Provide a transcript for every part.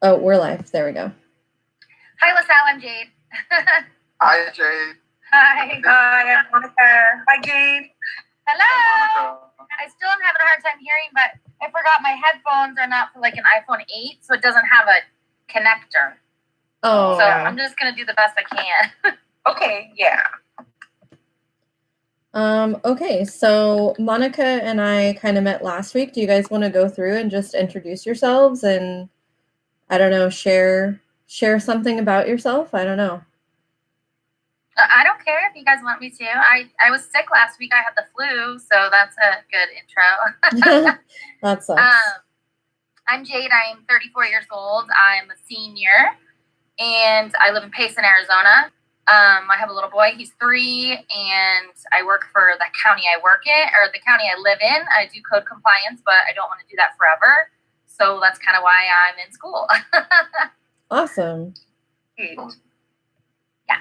Oh, we're live. There we go. Hi, LaSalle. I'm Jade. Hi, Jade. Hi. Hi, I'm Monica. Hi, Jade. Hello. I still am having a hard time hearing, but I forgot my headphones are not for like an iPhone 8, so it doesn't have a connector. Oh. So I'm just going to do the best I can. Okay, yeah. Okay, so Monica and I kind of met last week. Do you guys want to go through and just introduce yourselves and, I don't know, share something about yourself? I don't know. I don't care if you guys want me to. I was sick last week. I had the flu, so that's a good intro. That sucks. I'm Jade. I'm 34 years old. I'm a senior, and I live in Payson, Arizona. I have a little boy. He's 3, and I work for the county I work in, or the county I live in. I do code compliance, but I don't want to do that forever. So that's kind of why I'm in school. Awesome. Yeah.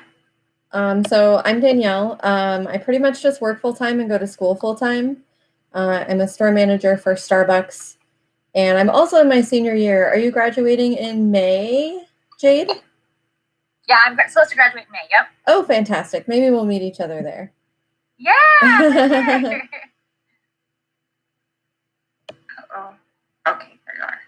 So I'm Danielle. I pretty much just work full-time and go to school full-time. I'm a store manager for Starbucks, and I'm also in my senior year. Are you graduating in May, Jade? Yeah, I'm supposed to graduate in May. Yep. Oh, fantastic. Maybe we'll meet each other there. Yeah. Oh, okay, there you are.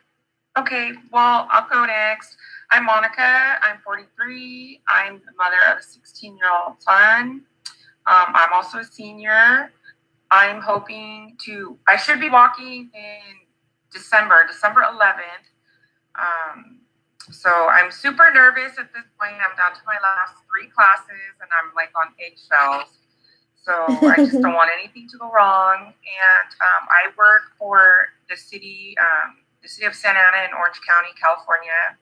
Okay, well, I'll go next. I'm Monica. I'm 43. I'm the mother of a 16-year-old son. I'm also a senior. I'm hoping I should be walking in December 11th. So I'm super nervous at this point. I'm down to my last 3 classes and I'm like on eggshells. So I just don't want anything to go wrong. And I work for the city of Santa Ana in Orange County, California.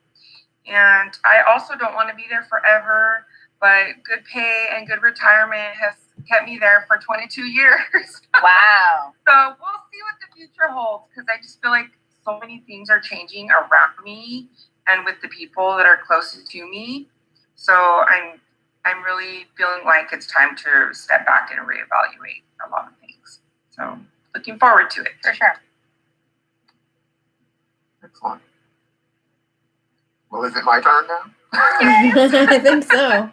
And I also don't want to be there forever, but good pay and good retirement has kept me there for 22 years. Wow. So we'll see what the future holds, because I just feel like so many things are changing around me and with the people that are closest to me. So I'm really feeling like it's time to step back and reevaluate a lot of things. So looking forward to it. For sure. Excellent. Well, is it my turn now? I think so.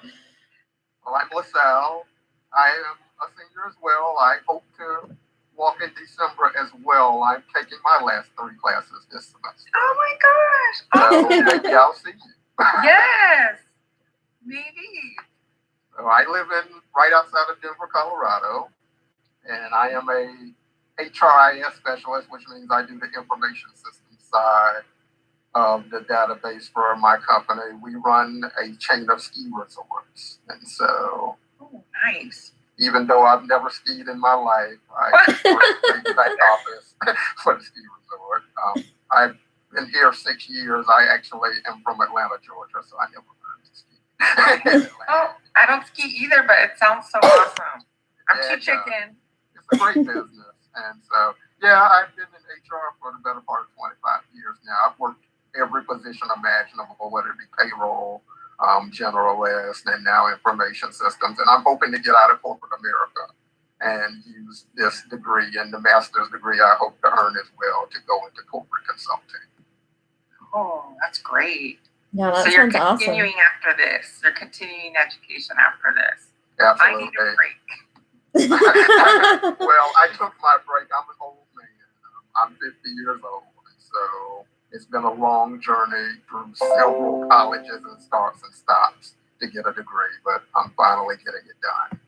Well, I'm LaSalle. I am a senior as well. I hope to walk in December as well. I'm taking my last 3 classes this semester. Oh my gosh. So maybe I'll see you. Yes. Maybe. So I live right outside of Denver, Colorado, and I am a HRIS specialist, which means I do the information systems side of the database for my company. We run a chain of ski resorts, and so Nice. even though I've never skied in my life, I work in the back office for the ski resort. I've been here 6 years. I actually am from Atlanta, Georgia, so I never learned to ski. Oh, I don't ski either, but it sounds so awesome. I'm too chicken. It's a great business. And so, yeah, I've been in HR for the better part of 25 years now. I've worked every position imaginable, whether it be payroll, generalist, and now information systems. And I'm hoping to get out of corporate America and use this degree and the master's degree I hope to earn as well to go into corporate consulting. Oh, that's great. Yeah, that so you're sounds awesome. continuing after this. You're continuing education after this. Absolutely. I need a break. Well, I took my break. I'm an old man. I'm 50 years old. So it's been a long journey through several colleges and starts and stops to get a degree, but I'm finally getting it done.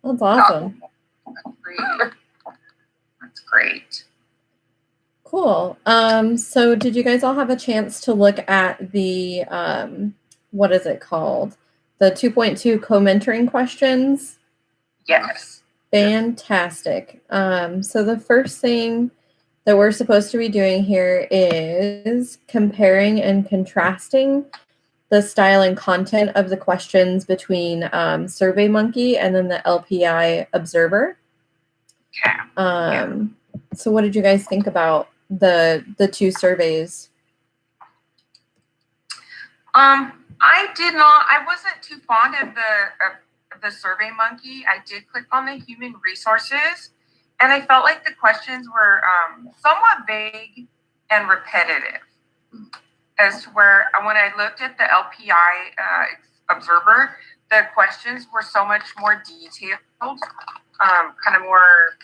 That's awesome. That's great. That's great. Cool. So did you guys all have a chance to look at the, what is it called? The 2.2 co-mentoring questions? Yes. Fantastic. So the first thing that we're supposed to be doing here is comparing and contrasting the style and content of the questions between SurveyMonkey and then the LPI Observer. So what did you guys think about the 2 surveys? I wasn't too fond of the SurveyMonkey. I did click on the human resources, and I felt like the questions were somewhat vague and repetitive. as to where when I looked at the LPI Observer, the questions were so much more detailed, kind of more,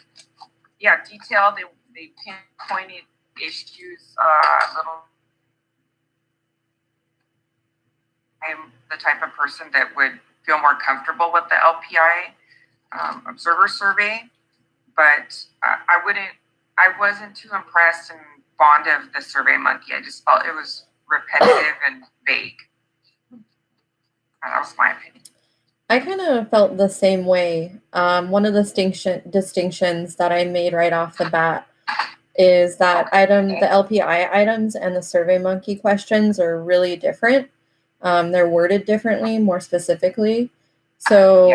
detailed. They pinpointed issues little. I'm the type of person that would feel more comfortable with the LPI Observer survey, but I wasn't too impressed and fond of the Survey Monkey. I just felt it was repetitive and vague. That was my opinion. I kind of felt the same way. One of the distinctions that I made right off the bat is that the LPI items and the Survey Monkey questions are really different. They're worded differently, more specifically. So,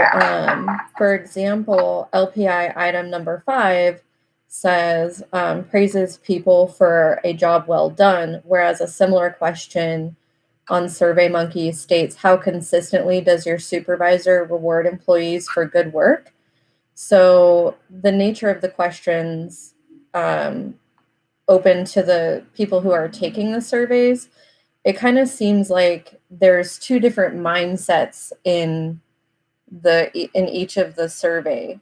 for example, LPI item number 5 says praises people for a job well done, whereas a similar question on SurveyMonkey states, how consistently does your supervisor reward employees for good work? So the nature of the questions open to the people who are taking the surveys, it kind of seems like there's two different mindsets in each of the survey.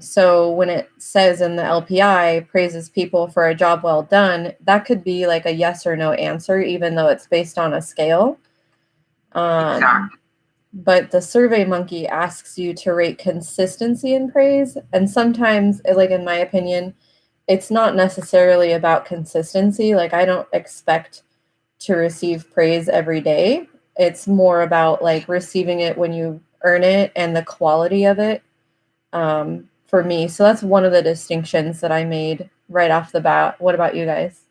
So when it says in the LPI praises people for a job well done, that could be like a yes or no answer, even though it's based on a scale. Exactly. But the Survey Monkey asks you to rate consistency in praise. And sometimes, like in my opinion, it's not necessarily about consistency. Like I don't expect to receive praise every day. It's more about like receiving it when you earn it and the quality of it. For me. So that's one of the distinctions that I made right off the bat. What about you guys?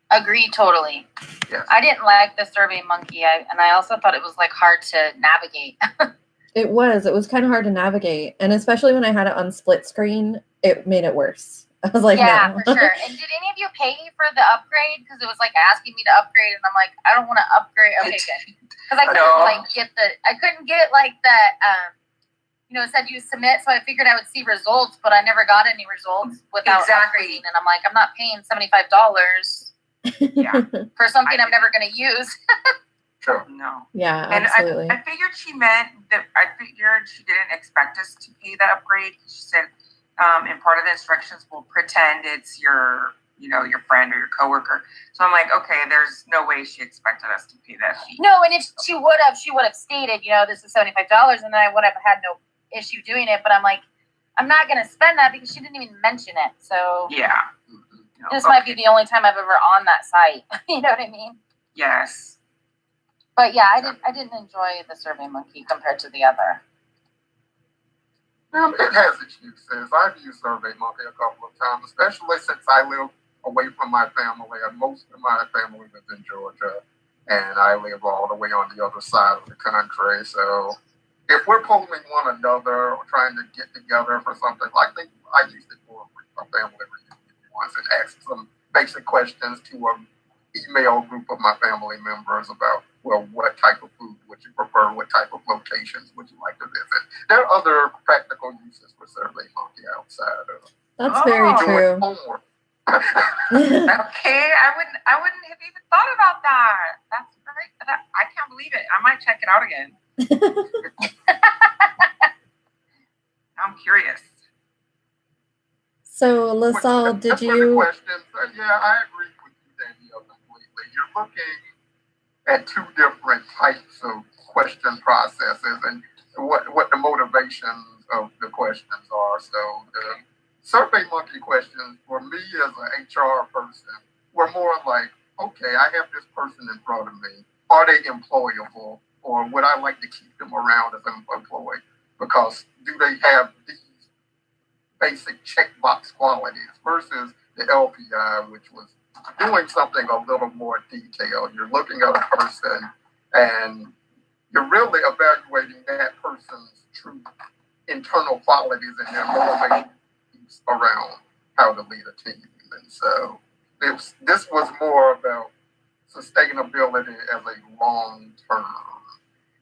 Agree totally. Yes. I didn't like the Survey Monkey, and I also thought it was like hard to navigate. It was kind of hard to navigate, and especially when I had it on split screen, it made it worse. I was like, yeah, no. for sure. And did any of you pay for the upgrade? Because it was like asking me to upgrade, and I'm like, I don't want to upgrade. Okay, good. Because I couldn't get like the it said you submit, so I figured I would see results, but I never got any results without upgrading. And I'm like, I'm not paying $75 for something I'm never going to use. Sure. No. Yeah, And absolutely. I figured she meant that. I figured she didn't expect us to pay that upgrade. She said, in part of the instructions, we'll pretend it's your friend or your coworker. So I'm like, okay, there's no way she expected us to pay that fee. No, and if she would have stated, this is $75, and then I would have had no issue doing it. But I'm like, I'm not going to spend that because she didn't even mention it. So yeah, this might be the only time I've ever on that site. You know what I mean? Yes. But yeah, I didn't enjoy the Survey Monkey compared to the other. It has its uses. I've used SurveyMonkey a couple of times, especially since I live away from my family, and most of my family lives in Georgia, and I live all the way on the other side of the country. So if we're polling one another or trying to get together for something, I used it for a family reunion once and asked some basic questions to an email group of my family members about, well, what type of food would you prefer? What type of locations would you like to visit? There are other practical uses for SurveyMonkey outside of That's very true. homework. Okay, I wouldn't have even thought about that. That's great. I can't believe it. I might check it out again. I'm curious. So, LaSalle, did you? Questions. Yeah, I agree with you, Danielle, completely. You're looking at two different types of question processes and what the motivations of the questions are. So the SurveyMonkey questions for me as an HR person were more like, okay, I have this person in front of me. Are they employable, or would I like to keep them around as an employee? Because do they have these basic checkbox qualities versus the LPI, which was doing something a little more detailed. You're looking at a person and you're really evaluating that person's true internal qualities and their motivations around how to lead a team. And so this was more about sustainability as a long-term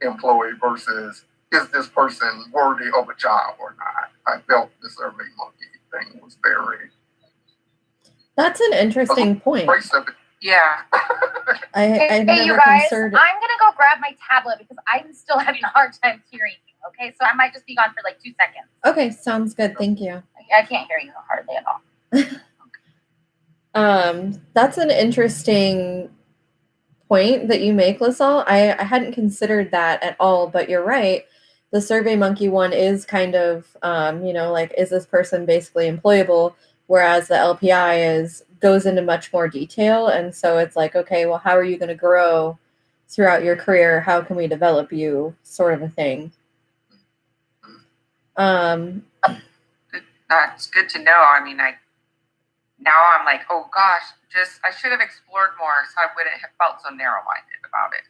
employee versus is this person worthy of a job or not. I felt the SurveyMonkey thing was very... That's an interesting point. Yeah. I've Hey, you never guys, considered. I'm gonna go grab my tablet because I'm still having a hard time hearing you. Okay, so I might just be gone for like 2 seconds. Okay, sounds good. Thank you. I can't hear you hardly at all. That's an interesting point that you make, LaSalle. I hadn't considered that at all, but you're right. The SurveyMonkey one is kind of, like, is this person basically employable? Whereas the LPI goes into much more detail. And so it's like, okay, well, how are you going to grow throughout your career? How can we develop you, sort of a thing? That's good to know. I mean, now I'm like, oh gosh, I should have explored more so I wouldn't have felt so narrow-minded about it.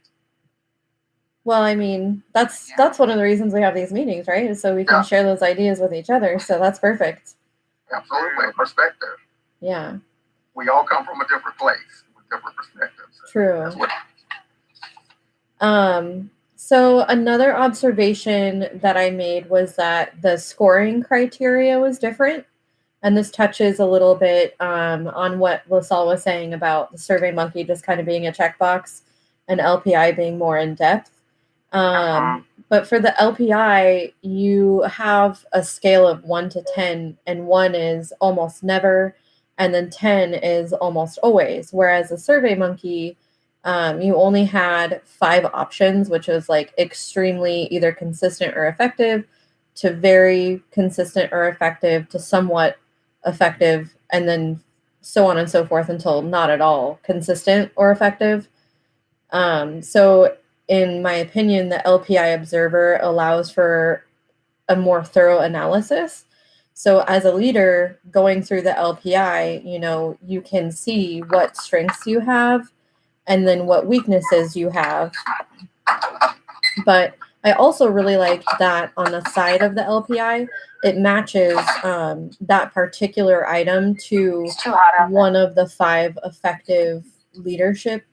Well, I mean, that's one of the reasons we have these meetings, right? Is so we can share those ideas with each other. So that's perfect. Absolutely. Perspective. Yeah. We all come from a different place with different perspectives. True. So another observation that I made was that the scoring criteria was different. And this touches a little bit on what LaSalle was saying about the SurveyMonkey just kind of being a checkbox and LPI being more in depth. But for the LPI, you have a scale of 1 to 10, and 1 is almost never, and then 10 is almost always. Whereas the SurveyMonkey, you only had 5 options, which was like extremely either consistent or effective, to very consistent or effective, to somewhat effective, and then so on and so forth until not at all consistent or effective. So in my opinion, the LPI Observer allows for a more thorough analysis. So as a leader going through the LPI, you can see what strengths you have and then what weaknesses you have. But I also really like that on the side of the LPI, it matches that particular item to one of the 5 effective leadership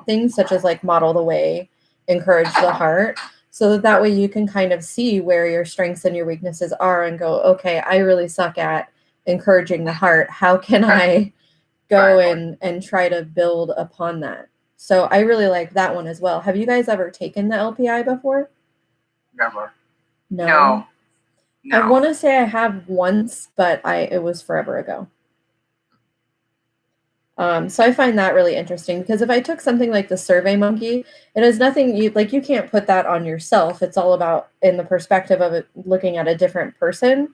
things, such as like model the way, encourage the heart, so that way you can kind of see where your strengths and your weaknesses are and go, okay, I really suck at encouraging the heart. How can I go and try to build upon that? So I really like that one as well. Have you guys ever taken the LPI before? Never. No. I want to say I have once, but it was forever ago. So I find that really interesting because if I took something like the SurveyMonkey, it has nothing you can't put that on yourself. It's all about in the perspective of it, looking at a different person.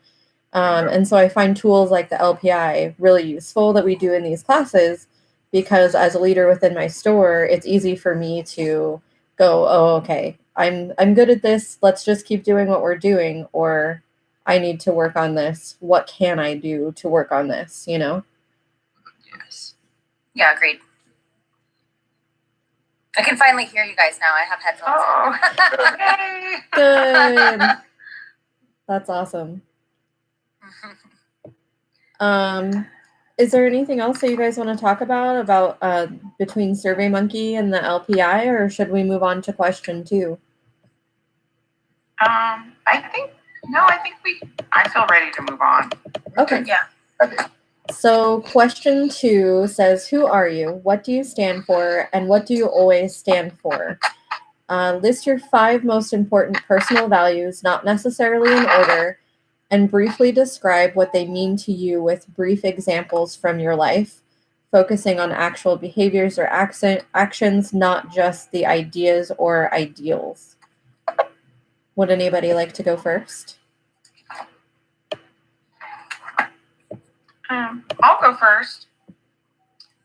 And so I find tools like the LPI really useful that we do in these classes, because as a leader within my store, it's easy for me to go, oh, okay, I'm good at this. Let's just keep doing what we're doing, or I need to work on this. What can I do to work on this? Yes. Yeah, agreed. I can finally hear you guys now. I have headphones. Good. That's awesome. Is there anything else that you guys want to talk about between SurveyMonkey and the LPI, or should we move on to question 2? I feel ready to move on. Okay. Yeah. So question 2 says, who are you? What do you stand for? And what do you always stand for? List your 5 most important personal values, not necessarily in order, and briefly describe what they mean to you with brief examples from your life, focusing on actual behaviors or actions, not just the ideas or ideals. Would anybody like to go first? I'll go first.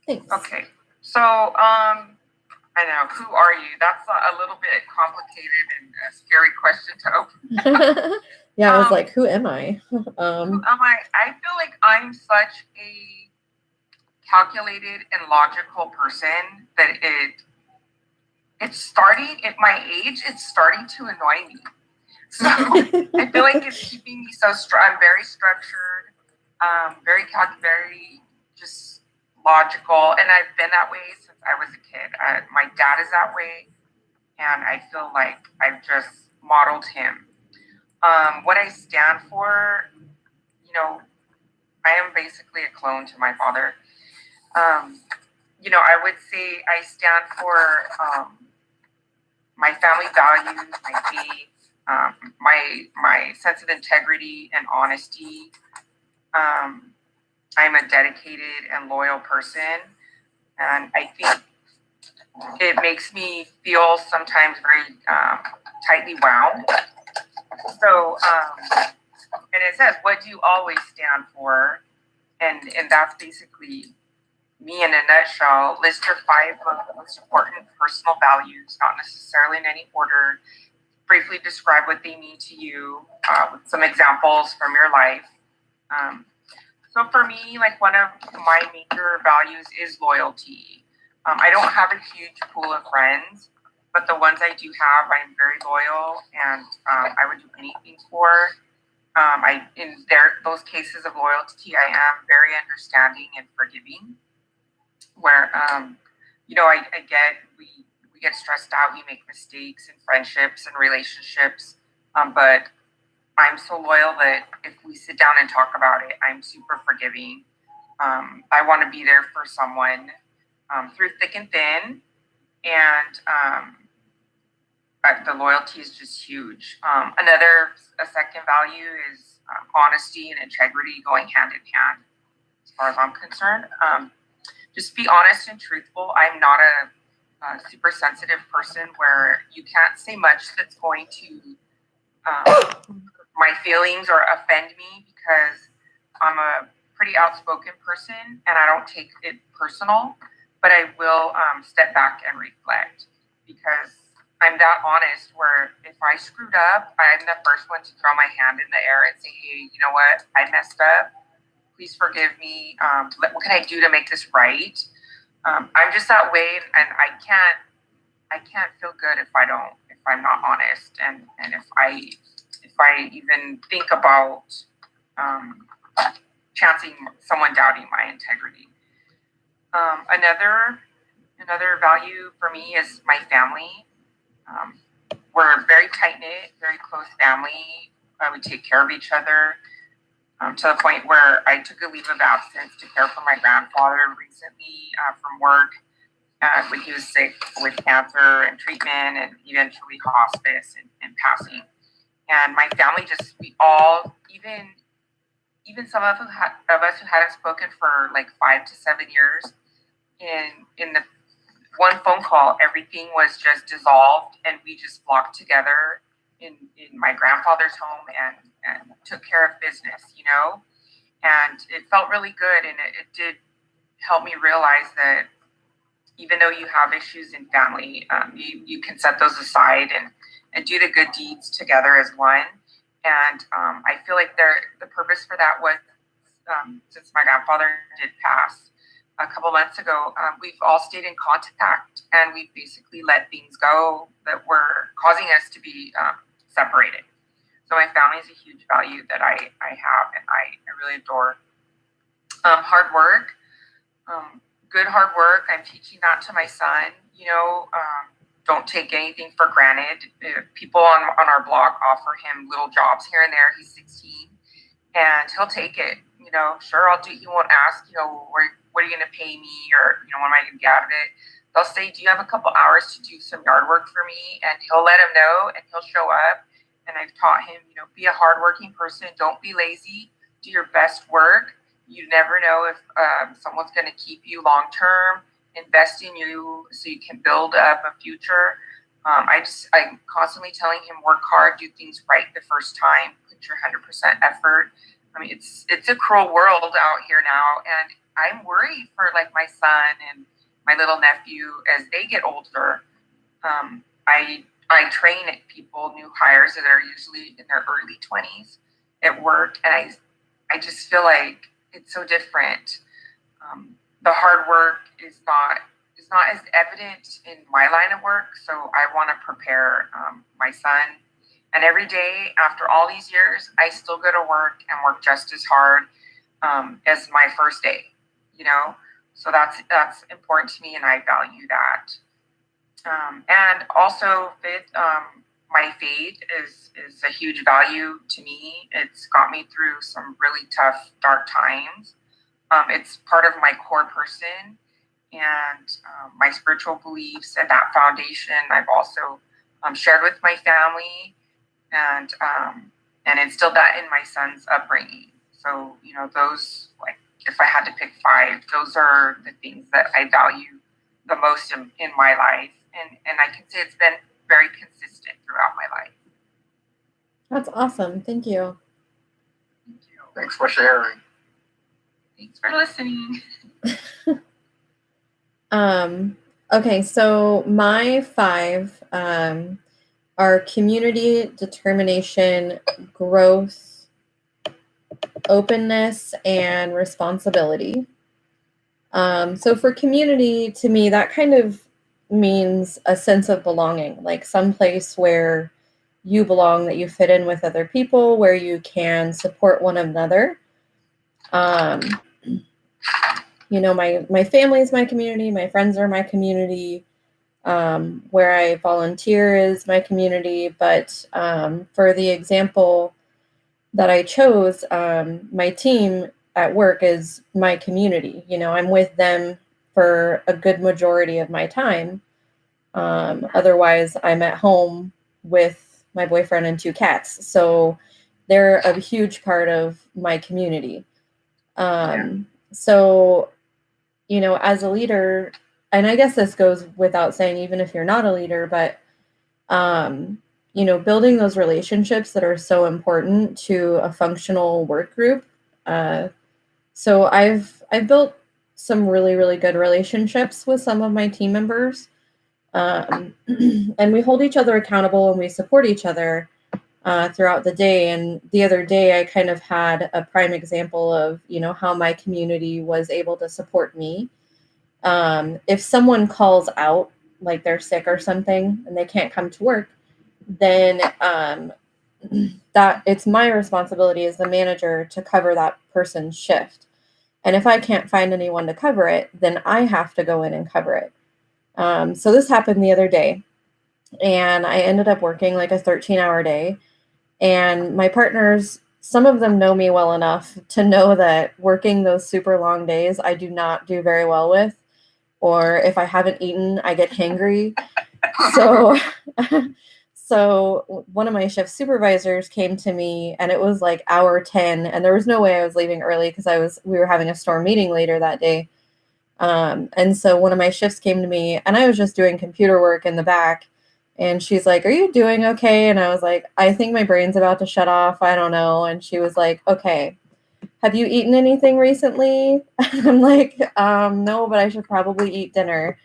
Thanks. Okay. So, I know, who are you? That's a little bit complicated and a scary question to open. Yeah, I was like, who am I? Who am I? I feel like I'm such a calculated and logical person that it's starting at my age, it's starting to annoy me. So I feel like it's keeping me so I'm very structured, very just logical, and I've been that way since I was a kid. My dad is that way, and I feel like I've just modeled him. What I stand for, I am basically a clone to my father. I would say I stand for my family values, my faith, my sense of integrity and honesty. I'm a dedicated and loyal person, and I think it makes me feel sometimes very tightly wound. So, and it says, "What do you always stand for?" And that's basically me in a nutshell. List your 5 of the most important personal values, not necessarily in any order. Briefly describe what they mean to you with some examples from your life. So for me, like one of my major values is loyalty. I don't have a huge pool of friends, but the ones I do have, I'm very loyal, and I would do anything for. In those cases of loyalty, I am very understanding and forgiving. Where I get we get stressed out, we make mistakes in friendships and relationships, but I'm so loyal that if we sit down and talk about it, I'm super forgiving. I want to be there for someone through thick and thin, and the loyalty is just huge. A second value is honesty and integrity going hand in hand, as far as I'm concerned. Just be honest and truthful. I'm not a super sensitive person where you can't say much that's going to my feelings or offend me, because I'm a pretty outspoken person and I don't take it personal, but I will step back and reflect, because I'm that honest where if I screwed up, I'm the first one to throw my hand in the air and say, hey, you know what? I messed up. Please forgive me. What can I do to make this right? I'm just that way, and I can't feel good if I'm not honest, and if I even think about chancing someone doubting my integrity. Another value for me is my family. We're very tight knit, very close family. We take care of each other. To the point where I took a leave of absence to care for my grandfather recently from work when he was sick with cancer and treatment and eventually hospice and passing. And my family we all, even some of us who hadn't spoken for like 5 to 7 years, in the one phone call, everything was just dissolved, and we just flocked together in my grandfather's home and took care of business. And it felt really good, and it did help me realize that even though you have issues in family, you can set those aside and do the good deeds together as one. And I feel like the purpose for that was, since my grandfather did pass a couple months ago, we've all stayed in contact, and we've basically let things go that were causing us to be separated. So my family is a huge value that I have, and I really adore. Hard work, good hard work. I'm teaching that to my son. Don't take anything for granted. People on our block offer him little jobs here and there. He's 16, and he'll take it. Sure, I'll do. He won't ask. What are you going to pay me, or what am I going to get out of it? They'll say, do you have a couple hours to do some yard work for me? And he'll let him know, and he'll show up. And I've taught him, be a hardworking person. Don't be lazy. Do your best work. You never know if someone's going to keep you long term. Invest in you so you can build up a future. I'm constantly telling him, work hard, do things right the first time, put your 100% effort. I mean, it's a cruel world out here now, and I'm worried for like my son and my little nephew as they get older. I train people, new hires that are usually in their early 20s at work, and I just feel like it's so different. The hard work is not as evident in my line of work, so I want to prepare my son. And every day after all these years, I still go to work and work just as hard as my first day. So that's important to me, and I value that. And also, fifth, my faith is a huge value to me. It's got me through some really tough, dark times. It's part of my core person, and my spiritual beliefs, and that foundation I've also shared with my family, and instilled that in my son's upbringing. So, you know, those, like, if I had to pick 5, those are the things that I value the most in my life. And I can say it's been very consistent throughout my life. That's awesome. Thank you. Thank you. Thanks for sharing. Thanks for listening. Okay, so my 5 are community, determination, growth, openness, and responsibility. So for community, to me, that kind of means a sense of belonging, like some place where you belong, that you fit in with other people, where you can support one another. You know, my family is my community, my friends are my community, where I volunteer is my community. But for the example that I chose, my team at work is my community. You know, I'm with them for a good majority of my time. Otherwise, I'm at home with my boyfriend and 2 cats. So they're a huge part of my community. So, you know, as a leader, and I guess this goes without saying, even if you're not a leader, but, you know, building those relationships that are so important to a functional work group. So I've built some really, really good relationships with some of my team members. And we hold each other accountable and we support each other throughout the day. And the other day, I kind of had a prime example of, you know, how my community was able to support me. If someone calls out, like they're sick or something, and they can't come to work, then that it's my responsibility as the manager to cover that person's shift. And if I can't find anyone to cover it, then I have to go in and cover it. So this happened the other day, and I ended up working like a 13-hour day. And my partners, some of them know me well enough to know that working those super long days, I do not do very well with. Or if I haven't eaten, I get hangry. So one of my shift supervisors came to me, and it was like hour 10, and there was no way I was leaving early because we were having a storm meeting later that day. And so one of my shifts came to me, and I was just doing computer work in the back, and she's like, "Are you doing okay?" And I was like, "I think my brain's about to shut off. I don't know." And she was like, "Okay, have you eaten anything recently?" I'm like, "No, but I should probably eat dinner."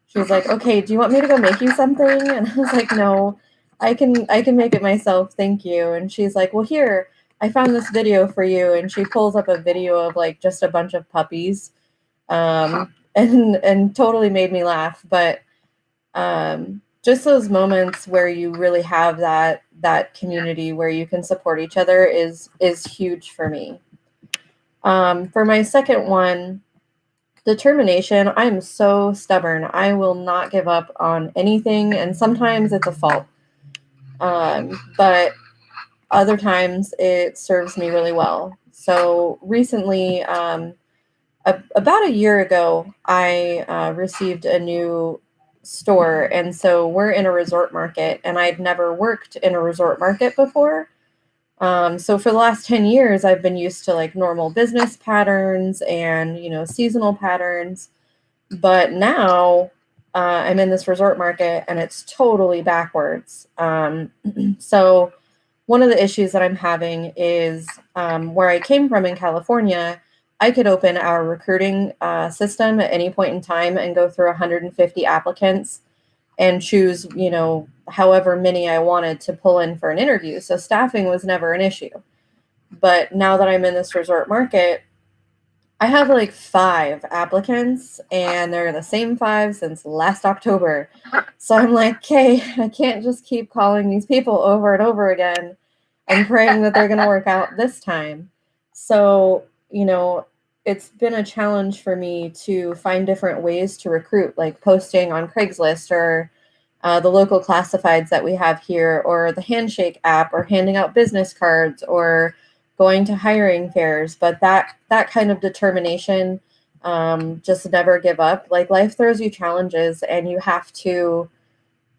She was like, "Okay, do you want me to go make you something?" And I was like, "No, I can make it myself. Thank you." And she's like, "Well, here, I found this video for you." And she pulls up a video of like just a bunch of puppies. And totally made me laugh. But just those moments where you really have that community where you can support each other is huge for me. For my second one, determination. I'm so stubborn. I will not give up on anything, and sometimes it's a fault. But other times it serves me really well. So recently, about a year ago, I received a new store. And so we're in a resort market, and I'd never worked in a resort market before. So for the last 10 years, I've been used to like normal business patterns and, you know, seasonal patterns. But now I'm in this resort market, and it's totally backwards. So one of the issues that I'm having is where I came from in California, I could open our recruiting system at any point in time and go through 150 applicants and choose, you know, however many I wanted to pull in for an interview. So staffing was never an issue. But now that I'm in this resort market, I have like 5 applicants, and they're the same 5 since last October. So I'm like, okay, I can't just keep calling these people over and over again and praying that they're going to work out this time. So, you know, it's been a challenge for me to find different ways to recruit, like posting on Craigslist or the local classifieds that we have here, or the Handshake app, or handing out business cards, or going to hiring fairs. But that kind of determination Just never give up. Like, life throws you challenges and you have to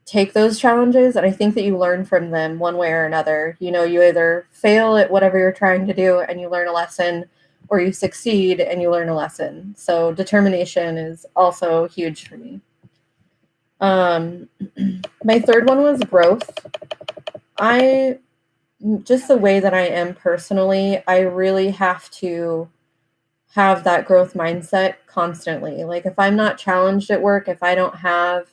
take those challenges. And I think that you learn from them one way or another. You know, you either fail at whatever you're trying to do and you learn a lesson, or you succeed and you learn a lesson. So determination is also huge for me. My third one was growth. Just the way that I am personally, I really have to have that growth mindset constantly. Like, if I'm not challenged at work, if I don't have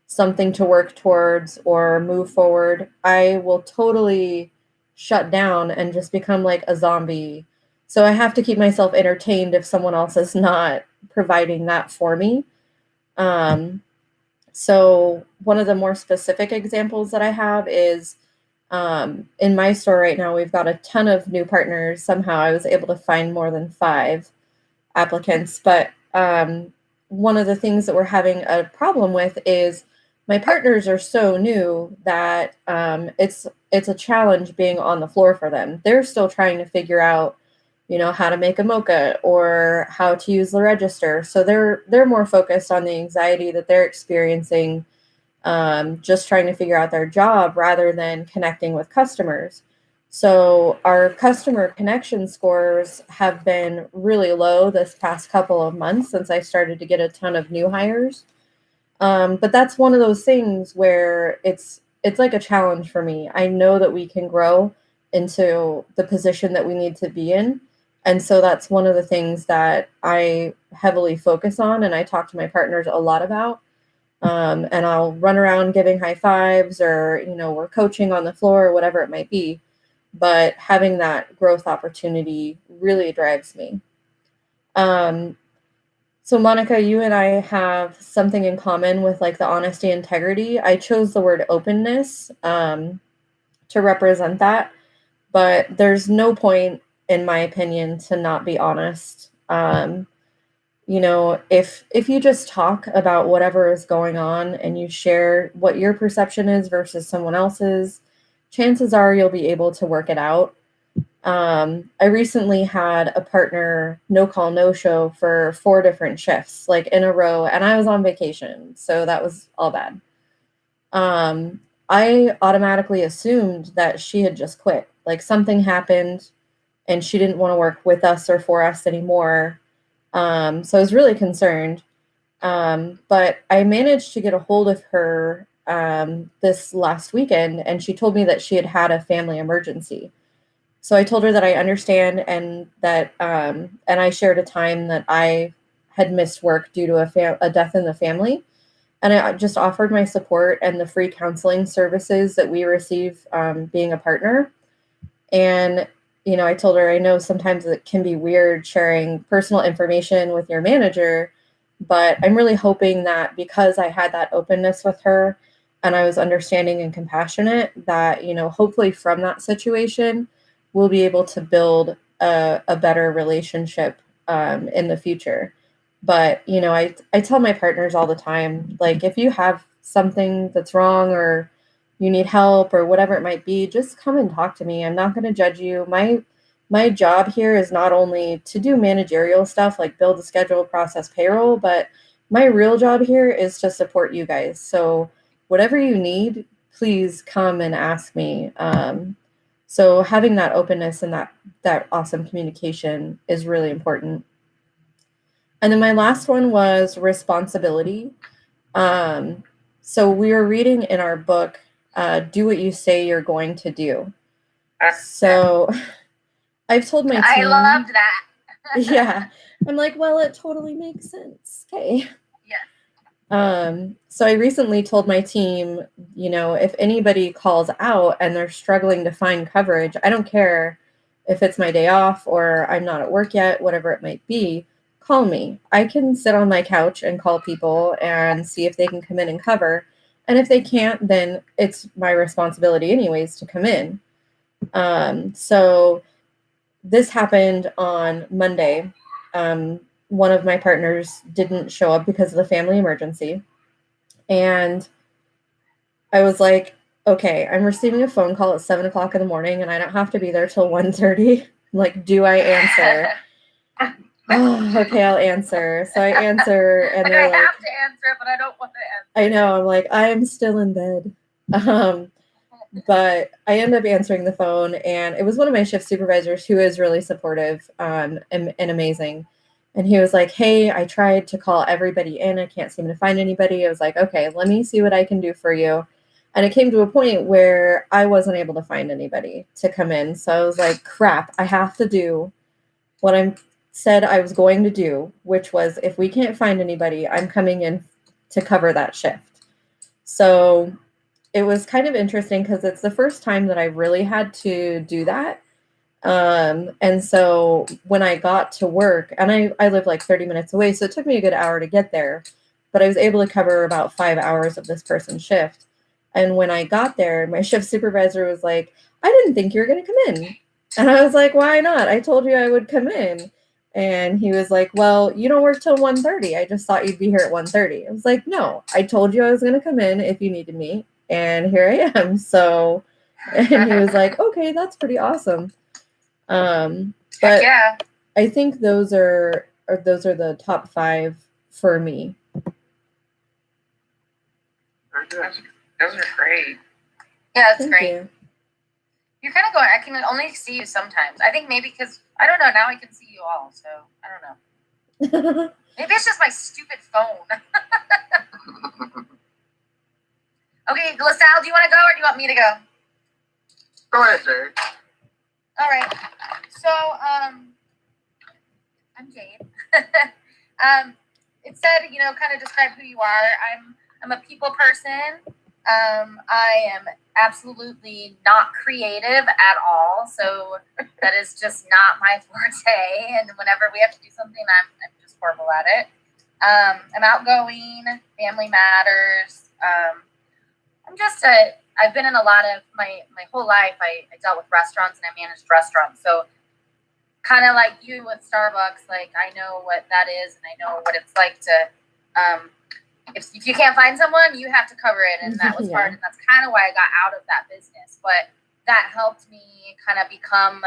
something to work towards or move forward, I will totally shut down and just become like a zombie. So I have to keep myself entertained if someone else is not providing that for me. So one of the more specific examples that I have is in my store right now, we've got a ton of new partners. Somehow I was able to find more than 5 applicants. But one of the things that we're having a problem with is my partners are so new that it's a challenge being on the floor for them. They're still trying to figure out, you know, how to make a mocha or how to use the register. So they're more focused on the anxiety that they're experiencing, just trying to figure out their job rather than connecting with customers. So our customer connection scores have been really low this past couple of months since I started to get a ton of new hires. But that's one of those things where it's like a challenge for me. I know that we can grow into the position that we need to be in. And so that's one of the things that I heavily focus on and I talk to my partners a lot about. And I'll run around giving high fives, or, you know, we're coaching on the floor or whatever it might be. But having that growth opportunity really drives me. So Monica, you and I have something in common with like the honesty, integrity. I chose the word openness to represent that, but there's no point, in my opinion, to not be honest. You know, if you just talk about whatever is going on and you share what your perception is versus someone else's, chances are you'll be able to work it out. I recently had a partner no call, no show for 4 different shifts, like in a row, and I was on vacation, so that was all bad. I automatically assumed that she had just quit. Like, something happened and she didn't want to work with us or for us anymore. So I was really concerned. But I managed to get a hold of her this last weekend, and she told me that she had had a family emergency. So I told her that I understand, and that and I shared a time that I had missed work due to a death in the family. And I just offered my support and the free counseling services that we receive being a partner. And, you know, I told her, I know sometimes it can be weird sharing personal information with your manager, but I'm really hoping that because I had that openness with her and I was understanding and compassionate, that, you know, hopefully from that situation, we'll be able to build a better relationship in the future. But, you know, I tell my partners all the time, like, if you have something that's wrong or you need help or whatever it might be, just come and talk to me. I'm not going to judge you. My job here is not only to do managerial stuff like build a schedule, process payroll, but my real job here is to support you guys. So whatever you need, please come and ask me. So having that openness and that awesome communication is really important. And then my last one was responsibility. So we were reading in our book, Do What You Say You're Going to Do. So I've told my team. I loved that. Yeah. I'm like, well, it totally makes sense. Okay. So I recently told my team, you know, if anybody calls out and they're struggling to find coverage, I don't care if it's my day off or I'm not at work yet, whatever it might be, call me. I can sit on my couch and call people and see if they can come in and cover. And if they can't, then it's my responsibility anyways to come in. So this happened on Monday. One of my partners didn't show up because of the family emergency. And I was like, okay, I'm receiving a phone call at 7:00 in the morning and I don't have to be there till 1:30. Like, do I answer? Oh, okay, I'll answer. So I answer, and Like, they're I like, have to answer it, but I don't want to I answer. know, I'm like, I'm still in bed. But I end up answering the phone, and it was one of my shift supervisors who is really supportive, and amazing. And he was like, "Hey, I tried to call everybody in. I can't seem to find anybody." I was like, "Okay, let me see what I can do for you." And it came to a point where I wasn't able to find anybody to come in. So I was like, "Crap, I have to do what I said I was going to do, which was if we can't find anybody, I'm coming in to cover that shift." So it was kind of interesting because it's the first time that I really had to do that. And so when I got to work, and I live like 30 minutes away, so it took me a good hour to get there, but I was able to cover about 5 hours of this person's shift. And when I got there, my shift supervisor was like, "I didn't think you were going to come in." And I was like, "Why not? I told you I would come in." And he was like, "Well, you don't work till 1:30. I just thought you'd be here at 1:30." I was like, "No, I told you I was going to come in if you needed me. And here I am." So, and he was like, "Okay, that's pretty awesome." Heck But yeah. I think those are the top 5 for me. Very good. Those are great. Yeah, that's Thank great. you. You're kind of going, I can only see you sometimes. I think maybe because, I don't know, now I can see you all, so I don't know. Maybe it's just my stupid phone. Okay, LaSalle, do you want to go or do you want me to go? Go ahead, Jay. All right. So, I'm Jade. It said, kind of describe who you are. I'm a people person. I am absolutely not creative at all, so that is just not my forte. And whenever we have to do something, I'm just horrible at it. I'm outgoing. Family matters. I've been in a lot of my whole life. I dealt with restaurants and I managed restaurants, so kind of like you with Starbucks, like I know what that is and I know what it's like to, if you can't find someone, you have to cover it. And that was Yeah. hard. And that's kind of why I got out of that business. But that helped me kind of become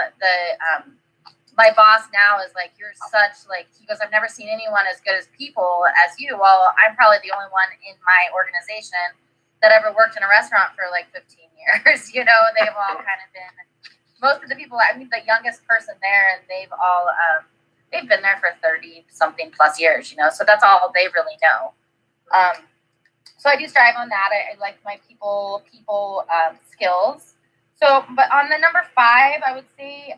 my boss now is like, you're such like, he goes, I've never seen anyone as good as people as you. Well, I'm probably the only one in my organization that ever worked in a restaurant for like 15 years. They've all kind of been, most of the people, the youngest person there, and they've all, they've been there for 30 something plus years, so that's all they really know. So I do strive on that. I like my people skills. So, but on the number 5, I would say,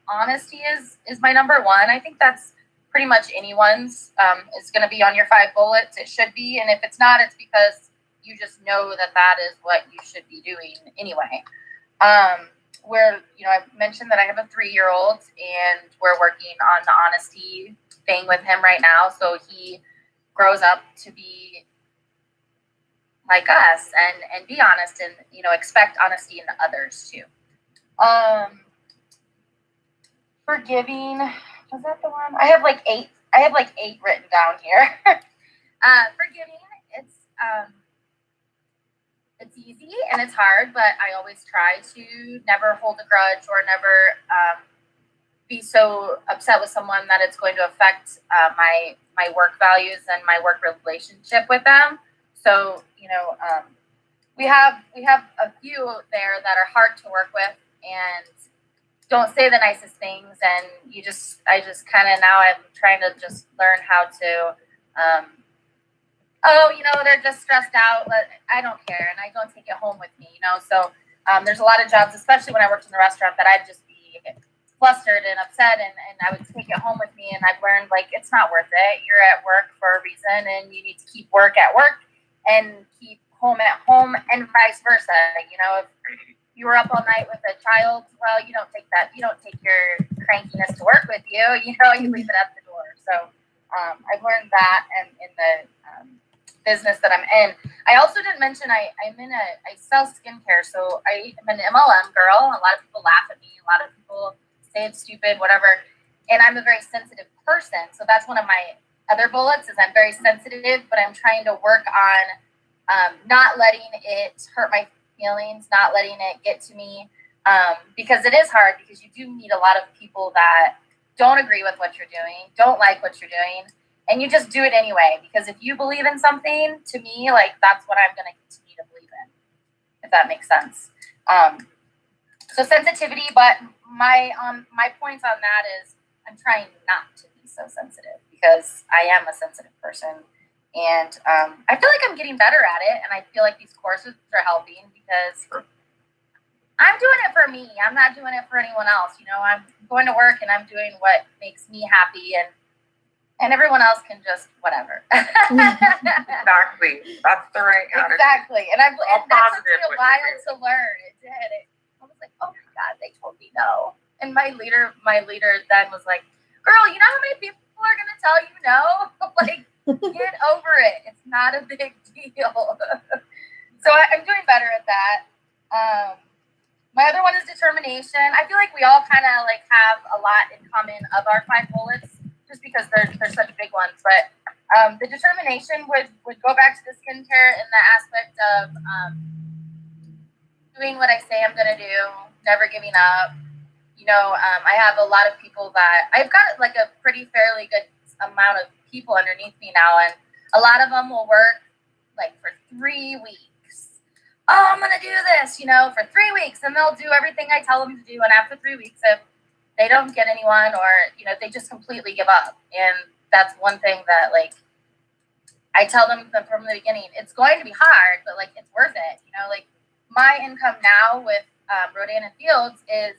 honesty is my number 1. I think that's pretty much anyone's, is going to be on your 5 bullets. It should be. And if it's not, it's because you just know that is what you should be doing anyway. Where, I mentioned that I have a 3-year-old and we're working on the honesty thing with him right now. So he grows up to be like us and be honest and, expect honesty in others too. Forgiving, was that the one? I have like 8 written down here. Forgiving, it's easy and it's hard, but I always try to never hold a grudge or never be so upset with someone that it's going to affect my work values and my work relationship with them. So, we have a few there that are hard to work with and don't say the nicest things. And I just kind of now I'm trying to just learn how to, they're just stressed out. I don't care. And I don't take it home with me, So there's a lot of jobs, especially when I worked in the restaurant, that I'd just be flustered and upset and I would take it home with me. And I've learned, like, it's not worth it. You're at work for a reason and you need to keep work at work and keep home at home and vice versa. If you were up all night with a child, well, you don't take your crankiness to work with you, you leave it at the door. So I've learned that and in the business that I'm in. I also didn't mention I sell skincare, so I am an MLM girl. A lot of people laugh at me. A lot of people say it's stupid, whatever. And I'm a very sensitive person, so that's one of my other bullets. Is I'm very sensitive, but I'm trying to work on not letting it hurt my feelings, not letting it get to me, because it is hard. Because you do meet a lot of people that don't agree with what you're doing, don't like what you're doing, and you just do it anyway. Because if you believe in something, to me, like that's what I'm going to continue to believe in, if that makes sense. So sensitivity, but my points on that is I'm trying not to be so sensitive because I am a sensitive person. And I feel like I'm getting better at it. And I feel like these courses are helping because I'm doing it for me. I'm not doing it for anyone else. You know, I'm going to work and I'm doing what makes me happy, and everyone else can just whatever. Exactly. That's the right attitude. Exactly. And that took me a while positive, to learn. It did. I was like, oh my God, they told me no. And my leader then was like, girl, you know how many people are going to tell you no? Like, get over it. It's not a big deal. So I'm doing better at that. My other one is determination. I feel like we all kind of like have a lot in common of our 5 bullets just because they're such big ones. But the determination would go back to the skincare in the aspect of doing what I say I'm going to do, never giving up. You know, I have a lot of people that I've got like a pretty fairly good amount of people underneath me now. And a lot of them will work like for 3 weeks. Oh, I'm going to do this, you know, for 3 weeks. And they'll do everything I tell them to do. And after 3 weeks, if they don't get anyone or, you know, they just completely give up. And that's one thing that like, I tell them from the beginning, it's going to be hard, but like, it's worth it. You know, like my income now with Rodan and Fields is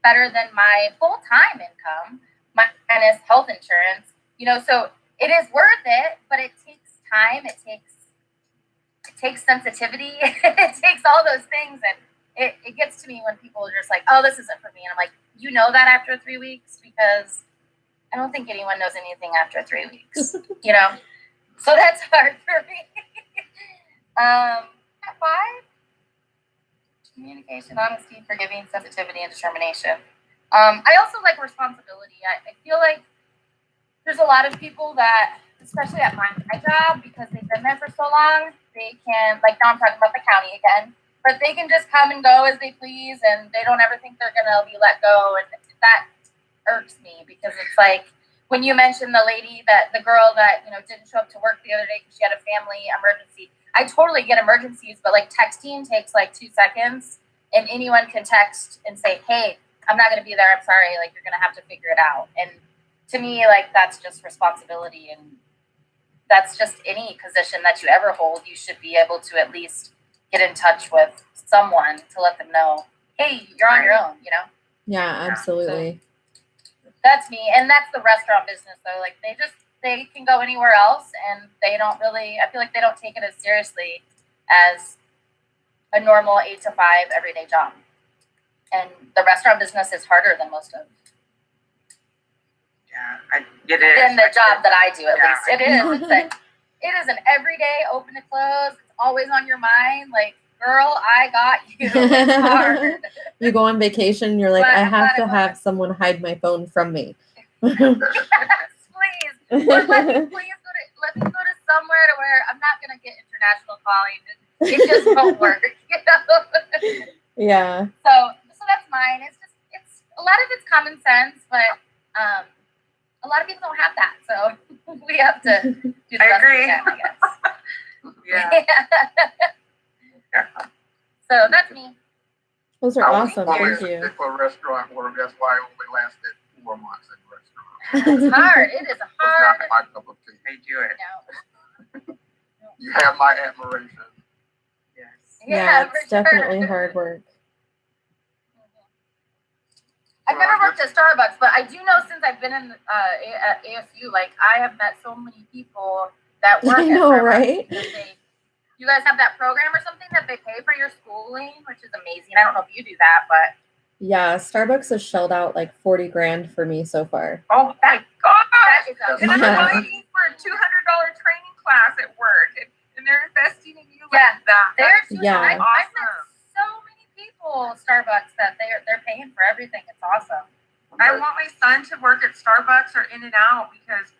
better than my full-time income, minus health insurance, you know, so it is worth it, but it takes time. It takes sensitivity. It takes all those things. And it gets to me when people are just like, oh, this isn't for me. And I'm like, you know that after 3 weeks? Because I don't think anyone knows anything after 3 weeks, you know? So that's hard for me. 5, communication, honesty, forgiving, sensitivity, and determination. I also like responsibility. I feel like there's a lot of people that, especially at my job, because they've been there for so long, they can, like now I'm talking about the county again, but they can just come and go as they please, and they don't ever think they're going to be let go. And that irks me because it's like, when you mentioned the girl that, you know, didn't show up to work the other day because she had a family emergency. I totally get emergencies, but like texting takes like 2 seconds, and anyone can text and say, hey, I'm not going to be there. I'm sorry. Like, you're going to have to figure it out. And to me, like, that's just responsibility. And that's just any position that you ever hold. You should be able to at least get in touch with someone to let them know, hey, you're on your own, you know? Yeah, absolutely. So that's me. And that's the restaurant business, though. Like, they can go anywhere else, and they don't really, I feel like they don't take it as seriously as a normal 8 to 5 everyday job. And the restaurant business is harder than most of. Yeah, it is. Than the job that I do, at least. It is. It is an everyday open to close. It's always on your mind. Like, girl, I got you. It's hard. You go on vacation, you're like, But I I'm have glad to I have someone hide my phone from me. Yes, please. Or let me go to somewhere to where I'm not gonna get international calling. It just won't work, you know. Yeah. So that's mine. It's a lot of it's common sense, but a lot of people don't have that. So we have to do the best we can, I guess. Yeah. So that's me. Those are awesome. Thank you. you. For restaurant work, that's why I only lasted 4 months in restaurant. It's hard. It is hard. It's not my cup of tea. They do it. No. You have my admiration. Yes. Yeah, for it's sure. definitely hard work. I've never worked at Starbucks, but I do know since I've been in at ASU, like I have met so many people that work I know, at Starbucks. right? You guys have that program or something that they pay for your schooling, which is amazing. I don't know if you do that, but Yeah, Starbucks has shelled out like 40 grand for me so far. Oh my gosh! that is And I'm Yeah. waiting for a $200 training class at work, and they're investing in you Yeah. like that. Yeah. I've met so many people Starbucks that they're paying for everything. It's awesome. I want my son to work at Starbucks or In-N-Out because,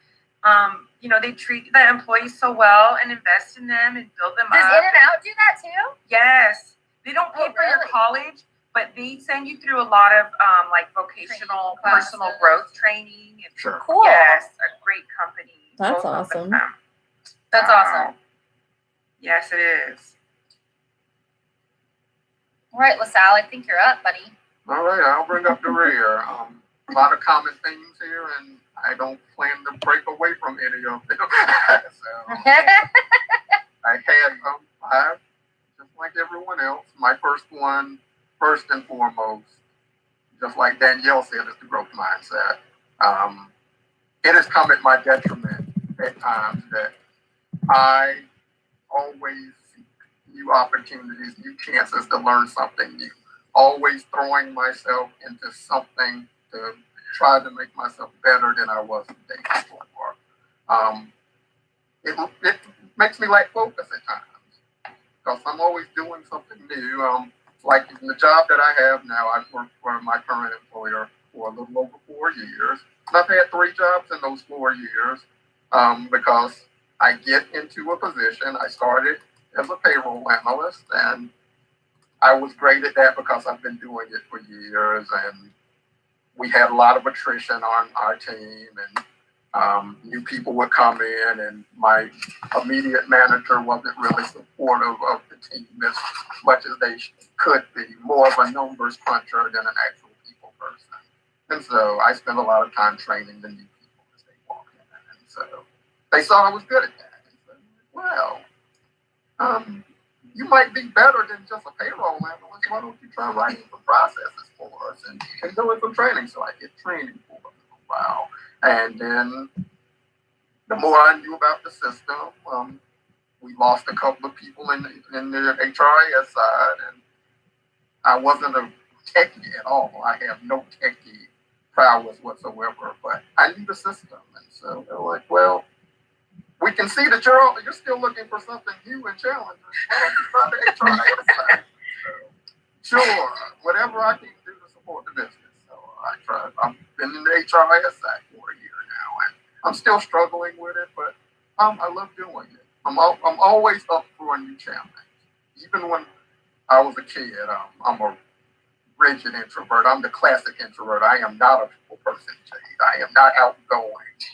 you know, they treat the employees so well and invest in them and build them Does up. In-N-Out do that too? Yes. They don't pay Oh, for your really? college, but they send you through a lot of like vocational Training personal classes. growth training. And Sure. Cool. yes, a great company. That's both of awesome. them. That's awesome. Yes, it is. All right, LaSalle, I think you're up, buddy. All right, I'll bring up the rear. A lot of common themes here, and I don't plan to break away from any of them. So I had five, just like everyone else. My first one, first and foremost, just like Danielle said, is the growth mindset. It has come at my detriment at times that I always seek new opportunities, new chances to learn something new. Always throwing myself into something to try to make myself better than I was the day before. It makes me lack focus at times because I'm always doing something new. Like in the job that I have now, I've worked for my current employer for a little over 4 years. And I've had 3 jobs in those 4 years because I get into a position. I started as a payroll analyst, and I was great at that because I've been doing it for years, and we had a lot of attrition on our team, and new people would come in, and my immediate manager wasn't really supportive of the team as much as they could be, more of a numbers puncher than an actual people person. And so I spent a lot of time training the new people as they walked in, and so they saw I was good at that. And said, well, you might be better than just a payroll analyst. Why don't you try writing some processes for us and doing some training? So I get training for them for a while. And then the more I knew about the system, we lost a couple of people in the HRIS side, and I wasn't a techie at all. I have no techie prowess whatsoever, but I knew the system. And so they're like, well, we can see that you're still looking for something new and challenging. Why don't you try the HRIS side? So, sure, whatever I can do to support the business. So I tried. I've been in the HRIS side for a year now, and I'm still struggling with it, but I love doing it. I'm always up for a new challenge. Even when I was a kid, I'm a rigid introvert. I'm the classic introvert. I am not a people person, Jade. I am not outgoing.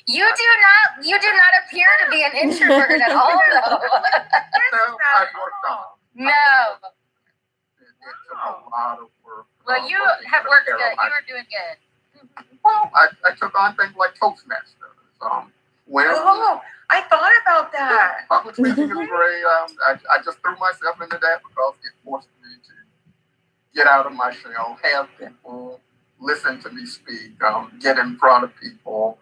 You do not appear to be an introvert at all, though. No, I've worked on it. No. It took a lot of work. Well, you working have for worked the good. You Carolina. were doing good. Well, I took on things like Toastmasters. When Oh, I thought about that. public speaking is great. I just threw myself into that because it forced me to get out of my shell, have people listen to me speak, get in front of people.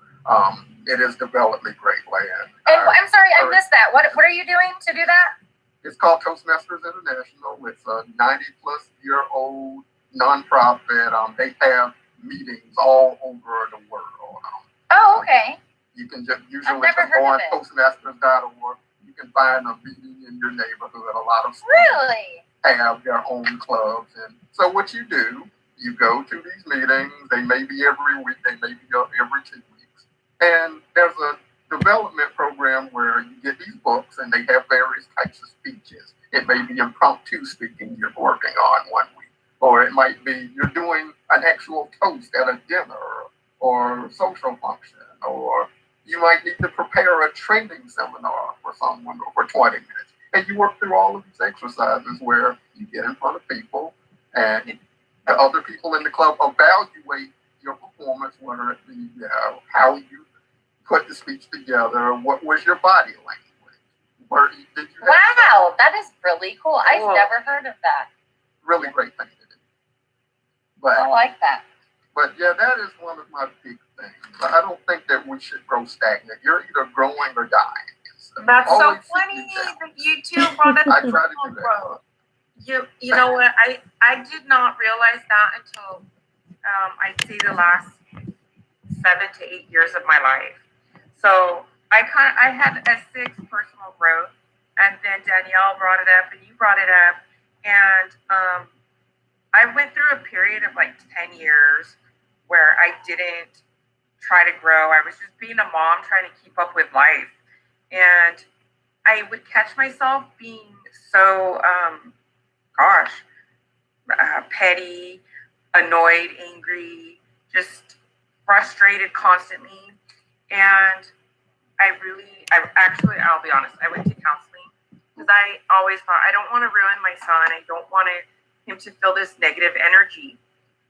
It has developed me greatly. And I'm sorry, I missed that. What are you doing to do that? It's called Toastmasters International. It's a 90-plus-year-old nonprofit. They have meetings all over the world. Oh, okay. You can just I've usually never just heard go of on it. Toastmasters.org. You can find a meeting in your neighborhood. A lot of schools Really? have their own clubs, and so what you do, you go to these meetings. They may be every week. They may be every 2 weeks, and there's a development program where you get these books, and they have various types of speeches. It may be impromptu speaking you're working on one week, or it might be you're doing an actual toast at a dinner or social function, or you might need to prepare a training seminar for someone for 20 minutes. And you work through all of these exercises where you get in front of people, and the other people in the club evaluate your performance, whether it be how you put the speech together, what was your body language, where did you have Wow, that is really cool. I've Cool. never heard of that. really great thing to do. I like that. But yeah, that is one of my big things. I don't think that we should grow stagnant. You're either growing or dying. So That's so always seek funny new challenges. that you two brought it I up. try to do that. You know what? I did not realize that until I'd say the last 7 to 8 years of my life. So I had a 6 personal growth, and then Danielle brought it up, and you brought it up, and I went through a period of like 10 years where I didn't try to grow. I was just being a mom trying to keep up with life, and I would catch myself being so petty, annoyed, angry, just frustrated constantly. And I'll be honest, I went to counseling because I always thought I don't want to ruin my son. I don't want him to feel this negative energy.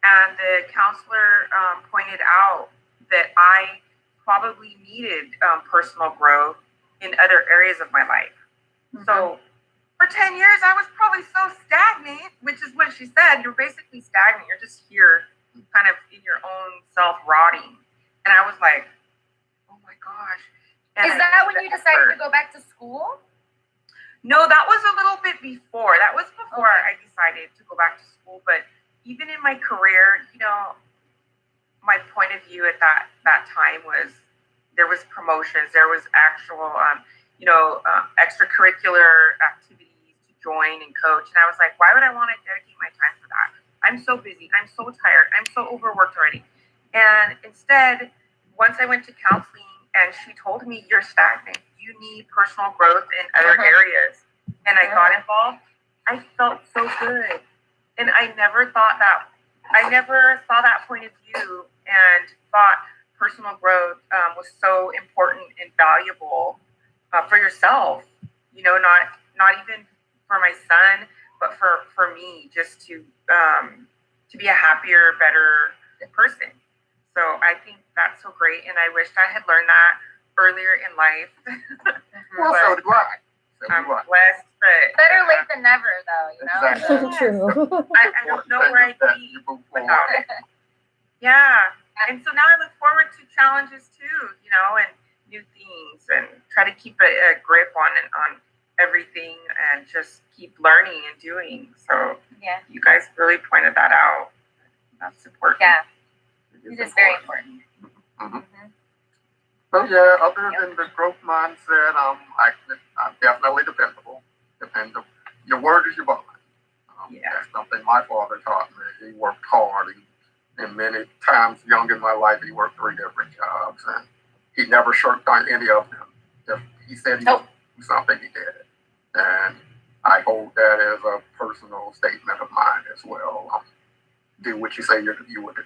And the counselor pointed out that I probably needed personal growth in other areas of my life. Mm-hmm. So for 10 years, I was probably so stagnant, which is what she said. You're basically stagnant. You're just here kind of in your own self rotting. And I was like, oh my gosh. And is that when you decided to go back to school? No, that was a little bit before. That was before I decided to go back to school. But even in my career, my point of view at that time was there was promotions, there was actual, extracurricular activities to join and coach. And I was like, why would I want to dedicate my time for that? I'm so busy. I'm so tired. I'm so overworked already. And instead, once I went to counseling and she told me, you're stagnant, you need personal growth in other areas. And I got involved. I felt so good. And I never saw that point of view and thought personal growth was so important and valuable for yourself, not even for my son, but for me, just to be a happier, better person. So I think that's so great. And I wished I had learned that earlier in life. Well, so do I. I'm blessed, but better late than never, though. Exactly. True. I don't know where I'd be without it. Yeah, and so now I look forward to challenges too, and new things, and try to keep a grip on everything, and just keep learning and doing. So yeah, you guys really pointed that out. That's important. Yeah, it is very important. Mm-hmm. So yeah, other than the growth mindset, I'm definitely dependable. Your word is your bond. That's something my father taught me. He worked hard, and many times young in my life, he worked 3 different jobs, and he never shirked on any of them. If he said he would do something, he did it. And I hold that as a personal statement of mine as well. Do what you say you would do.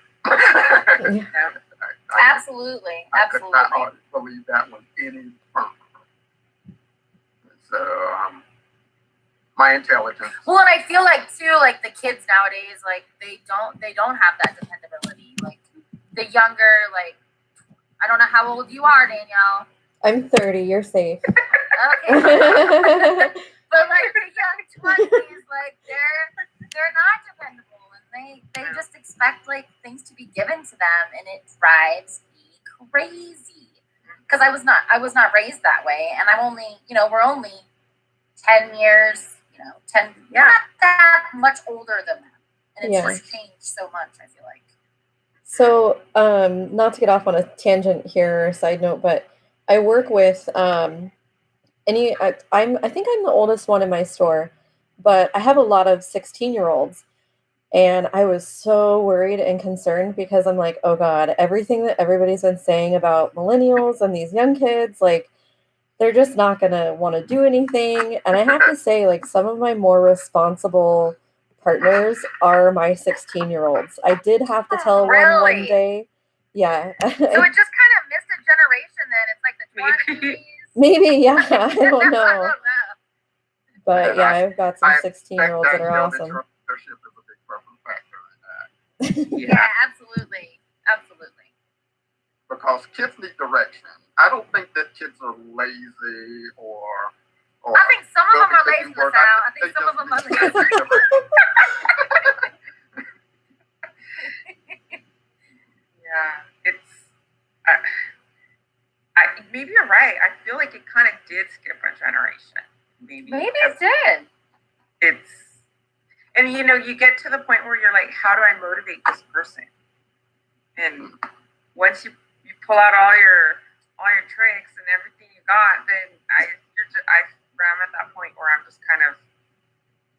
Absolutely. I could not believe that one any further. So, my intelligence. Well, and I feel like too, like the kids nowadays, like they don't have that dependability. Like the younger, like I don't know how old you are, Danielle. I'm 30. You're safe. Okay. But like the young 20s, like they're not dependable, and they just expect like things to be given to them, and it drives me crazy. Because I was not raised that way, and I'm only, we're only 10 years, 10, not that much older than them, and it's just changed so much. I feel like. So, not to get off on a tangent here, or side note, but I work with I think I'm the oldest one in my store, but I have a lot of 16-year-olds. And I was so worried and concerned because I'm like, oh God, everything that everybody's been saying about millennials and these young kids, like, they're just not going to want to do anything. And I have to say, like, some of my more responsible partners are my 16-year-olds. I did have to tell one day. Yeah. So it just kind of missed a generation then. It's like the 20s. Maybe, yeah. I don't know. But yeah, I've got some 16-year-olds that are awesome. Yeah, absolutely. Because kids need direction. I don't think that kids are lazy or I think some of them are lazy, Sal. I think some of them are lazy. Yeah, it's. Maybe you're right. I feel like it kind of did skip a generation. Maybe it did. And you get to the point where you're like, how do I motivate this person? And once you pull out all your tricks and everything you got, then I'm at that point where I'm just kind of,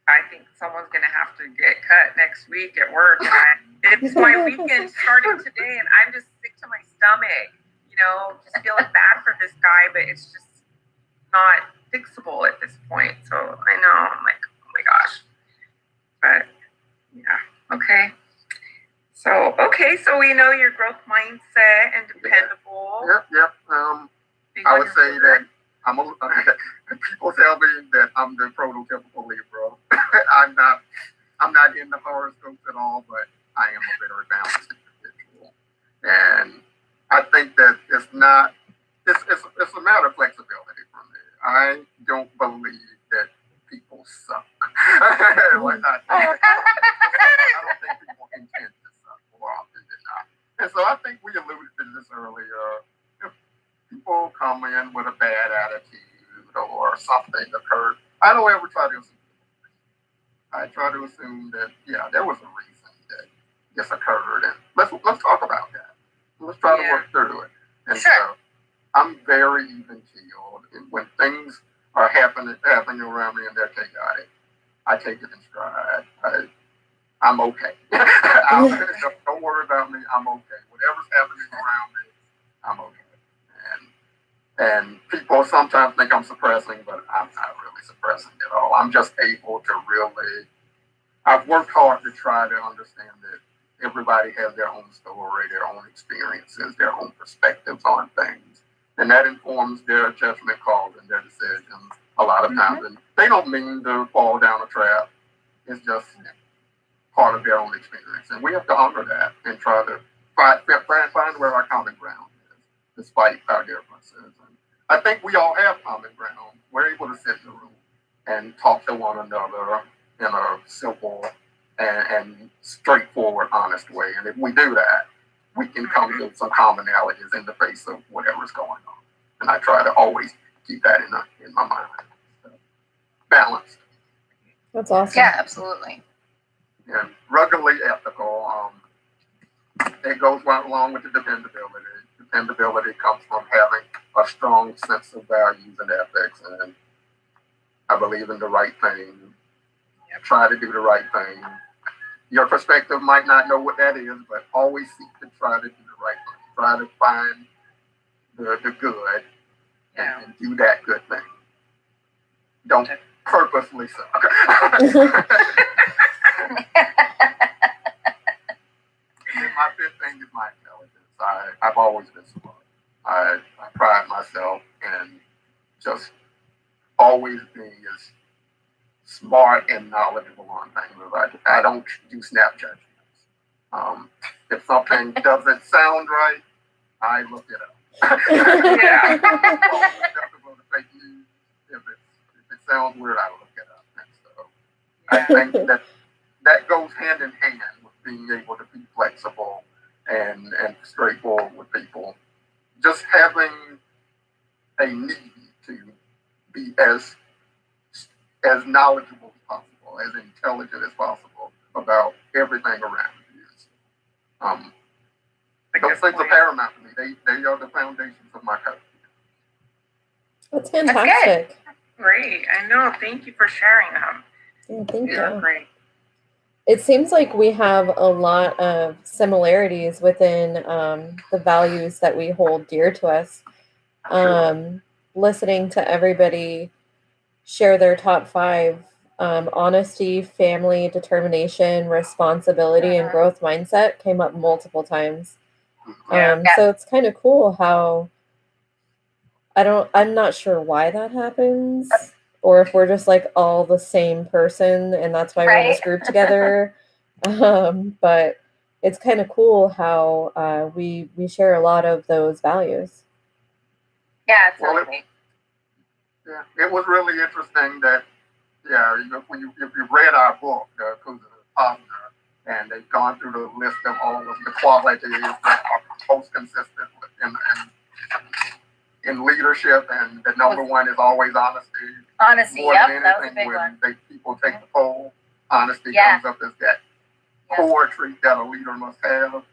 I think someone's gonna have to get cut next week at work. It's my weekend starting today, and I'm just sick to my stomach. Just feeling bad for this guy, but it's just not fixable at this point. So I know, I'm like, oh my gosh. But yeah, Okay, so we know your growth mindset and dependable. Yep. Big I on would your say that word. I'm a, people tell me that I'm the prototypical Libra. I'm not in the horoscopes at all, but I am a very balanced individual. And I think that it's a matter of flexibility for me. I don't believe that people suck. Like I don't think people intend to suck more often than not. And so I think we alluded to this earlier. If people come in with a bad attitude or something occurred, I don't ever try to assume. I try to assume that there was a reason that this occurred, and let's talk about that. Let's try to work through it. And Sure. so I'm very even keeled. When things are happening around me and they're chaotic, I take it in stride. I'm okay. Don't worry about me. I'm okay. Whatever's happening around me, I'm okay. And people sometimes think I'm suppressing, but I'm not really suppressing at all. I'm just able to really. I've worked hard to try to understand that everybody has their own story, their own experiences, their own perspectives on things, and that informs their judgment calls and their decisions a lot of times. And they don't mean to fall down a trap. It's just part of their own experience, and we have to honor that and try to find where our common ground is, despite our differences. And I think we all have common ground. We're able to sit in the room and talk to one another in a simple and straightforward, honest way. And if we do that, we can come to some commonalities in the face of whatever's going on. And I try to always keep that in my mind. So, balanced. That's awesome. Yeah, absolutely. And ruggedly ethical. It goes right along with the dependability. Dependability comes from having a strong sense of values and ethics, and I believe in the right thing. Try to do the right thing. Your perspective might not know what that is, but always seek to try to do the right thing. Try to find the good and do that good thing. Don't purposely suck. And then my fifth thing is my intelligence. I've always been smart. I pride myself in just always being as smart and knowledgeable on things. I don't do snap judgments. If something doesn't sound right, I look it up. Yeah. Acceptable to fake news. If it sounds weird, I look it up. And so I think that goes hand in hand with being able to be flexible and straightforward with people. Just having a need to be as knowledgeable as possible, as intelligent as possible about everything around you. Those things are paramount to me. They are the foundations of my career. That's fantastic. Great. I know. Thank you for sharing them. Yeah, thank You're you. great. It seems like we have a lot of similarities within the values that we hold dear to us. Listening to everybody share their top 5, honesty, family, determination, responsibility, and growth mindset came up multiple times. So it's kind of cool how I'm not sure why that happens, or if we're just like all the same person and that's why we're in this group together. But it's kind of cool how we share a lot of those values. Yeah, absolutely. It was really interesting that if you read our book, The Cousin Partner, and they've gone through the list of all of the qualities that are most consistent in leadership, and the number one is always honesty. Honesty, More yep, than that was a anything, big one. when people take the poll, honesty comes up as that core trait that a leader must have.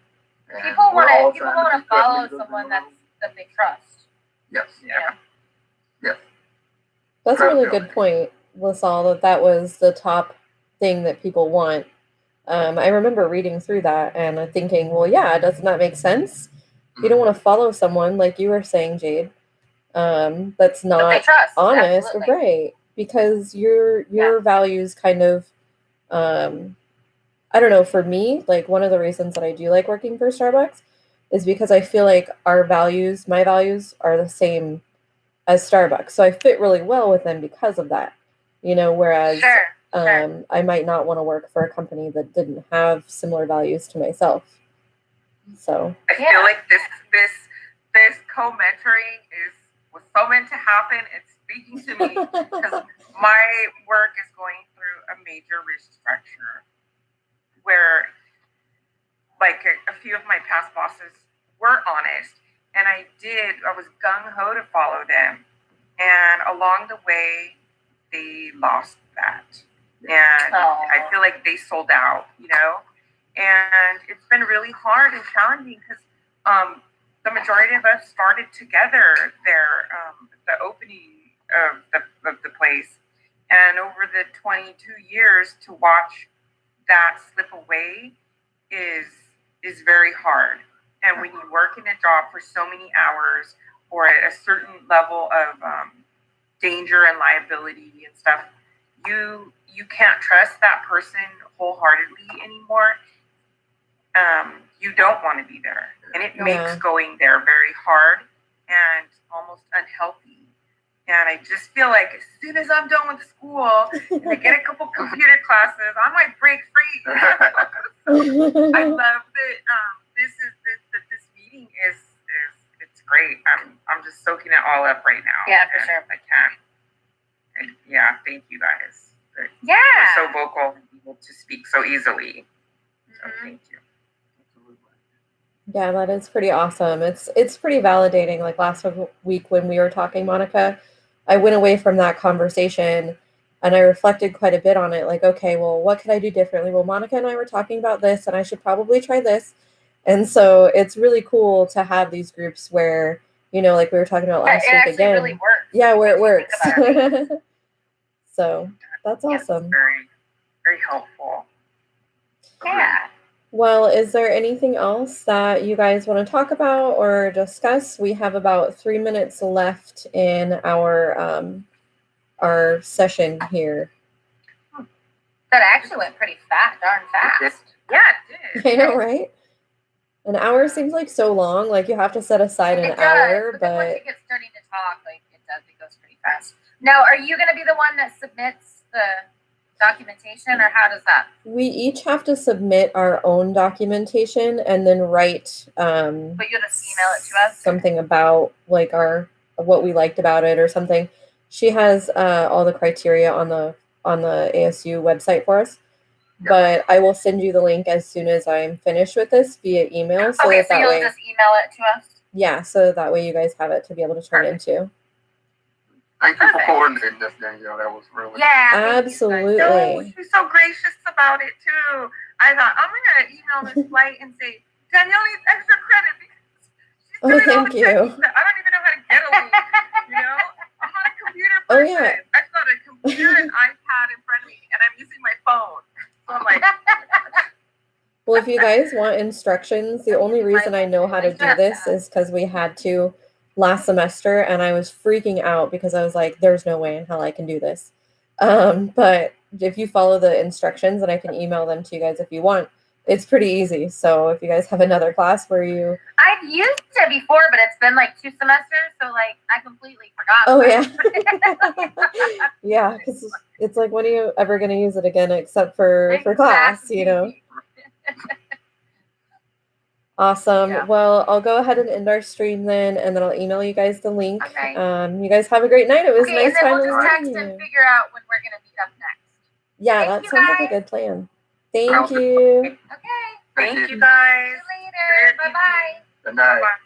And People we're all want trying to to be good follow leaders in someone the room. that they trust. Yes. Yeah. Yes. That's a really good point, LaSalle, that was the top thing that people want. I remember reading through that and thinking, well, yeah, doesn't that make sense? You don't want to follow someone, like you were saying, Jade, that's not they trust, honest, absolutely. right? Because your values kind of I don't know, for me, like one of the reasons that I do like working for Starbucks is because I feel like our values, my values are the same as Starbucks. So I fit really well with them because of that. Whereas Sure. I might not want to work for a company that didn't have similar values to myself. So I feel like this co-mentoring was so meant to happen. It's speaking to me because my work is going through a major restructure where, like, a few of my past bosses were honest, and I was gung-ho to follow them, and along the way they lost that, and I feel like they sold out, and it's been really hard and challenging because the majority of us started together there, the opening of the place, and over the 22 years to watch that slip away is very hard. And when you work in a job for so many hours or at a certain level of danger and liability and stuff, you can't trust that person wholeheartedly anymore. You don't want to be there, and it makes going there very hard and almost unhealthy. And I just feel like as soon as I'm done with school and I get a couple computer classes, I might break free. I love that this meeting is it's great. I'm just soaking it all up right now. Yeah, for sure. I can. And yeah, thank you guys. Yeah. You're so vocal and able to speak so easily. So thank you. yeah, that is pretty awesome. It's pretty validating. Like last week when we were talking, Monica, I went away from that conversation and I reflected quite a bit on it. Like, okay, well, what could I do differently? Well, Monica and I were talking about this and I should probably try this. And so it's really cool to have these groups where, like we were talking about last week again. Really works. Yeah, where it works. So that's awesome. Yes, very, very helpful. Yeah. Well, is there anything else that you guys want to talk about or discuss? We have about 3 minutes left in our session here. That actually went pretty darn fast. Yeah, it did. I know, right? An hour seems like so long. Like you have to set aside an hour, but once you get starting to talk, like it goes pretty fast. Now, are you going to be the one that submits the documentation, or how does that? We each have to submit our own documentation and then write But you'll just email it to us? Something about like what we liked about it or something. She has all the criteria on the ASU website for us. But I will send you the link as soon as I'm finished with this via email. So okay, that so you'll way, just email it to us? Yeah, so that way you guys have it to be able to turn into. Thank you for coordinating this, Danielle. That was really Absolutely. No, she's so gracious about it too. I thought I'm gonna email this flight and say Danielle needs extra credit because she's doing all thank the you. techniques that I don't even know how to get a link. I'm not a computer person. Oh, yeah. I've got a computer and iPad in front of me, and I'm using my phone. So I'm like. Well, if you guys want instructions, the only reason I know how to do this is because we had to last semester, and I was freaking out because I was like, there's no way in hell I can do this. But if you follow the instructions, and I can email them to you guys if you want, it's pretty easy. So if you guys have another class where I've used it before, but it's been like 2 semesters, so like I completely forgot. Oh, yeah. Yeah, because it's like, when are you ever going to use it again except for class, Awesome. Yeah. Well, I'll go ahead and end our stream then, and then I'll email you guys the link. Okay. You guys have a great night. It was nice finally meeting you. We'll just text and figure out when we're going to meet up next. Yeah, that sounds like a good plan. Thank you. Okay. Thank you guys. See you later. Bye-bye. Good night. Bye-bye.